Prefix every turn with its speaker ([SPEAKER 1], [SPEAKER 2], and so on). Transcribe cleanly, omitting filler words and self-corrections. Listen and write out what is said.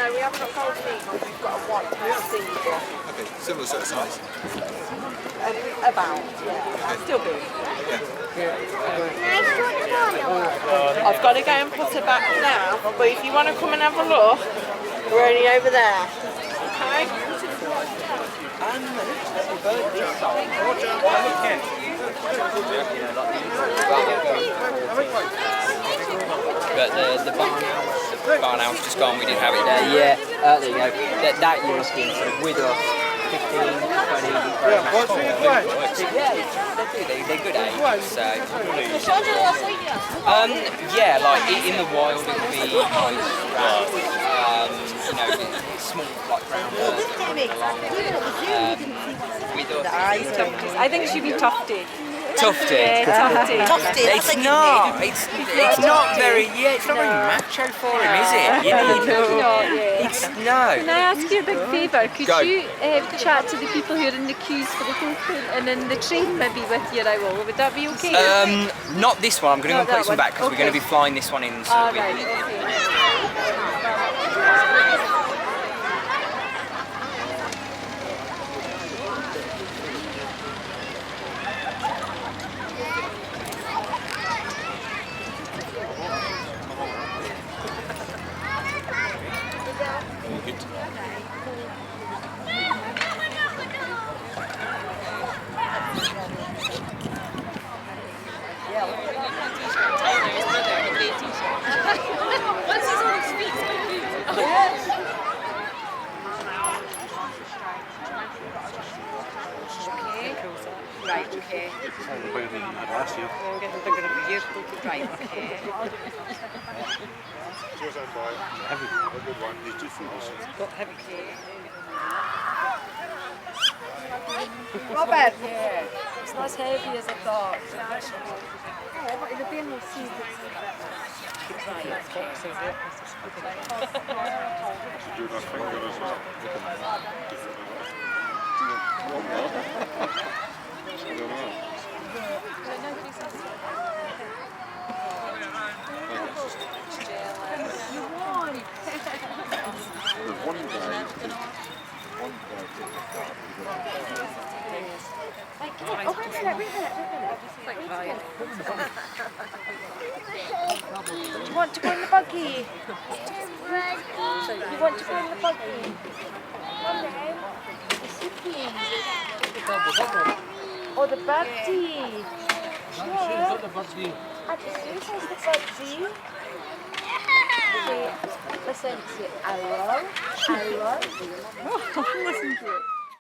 [SPEAKER 1] No, we haven't got golden eagle. We've got a white zebra.
[SPEAKER 2] Okay, similar sort of size.
[SPEAKER 1] About, yeah. Still big. I've got to go and put her back now, but if you want to come and have a look, we're only over there. Okay?
[SPEAKER 3] But the barn house just gone, we didn't have it there. Yeah, there you go. That you're looking for with us 15, 20. They're good age. So, yeah, like in the wild it would be nice. You know, small like brown birds. With us,
[SPEAKER 4] I think she'd be tufted.
[SPEAKER 3] Tufted. It's not. It's not very. Yeah, it's not very macho for him, is it? You need. No.
[SPEAKER 4] Can I ask you a big favour? Could you chat to the people who are in the queues for the token and in the train maybe with your owl? Would that be okay?
[SPEAKER 3] Not this one. I'm going to go and put this one back because we're going to be flying this one in. So
[SPEAKER 4] Right, okay.
[SPEAKER 1] Right, okay.
[SPEAKER 5] Bigger than you had last year.
[SPEAKER 1] I'm getting bigger every year. Right, okay.
[SPEAKER 5] Heavy. A good one. These two feet.
[SPEAKER 1] Got heavy key. Robert! Yeah.
[SPEAKER 4] It's not as heavy as I thought.
[SPEAKER 1] Oh, but it'll be in the season. Right, okay.
[SPEAKER 5] Do not finger as well. There's one guy.
[SPEAKER 4] Do you want to go in the buggy? You want to go in the buggy? Oh, the birdie. Yeah. I just realised the birdie. Okay, listen to I love.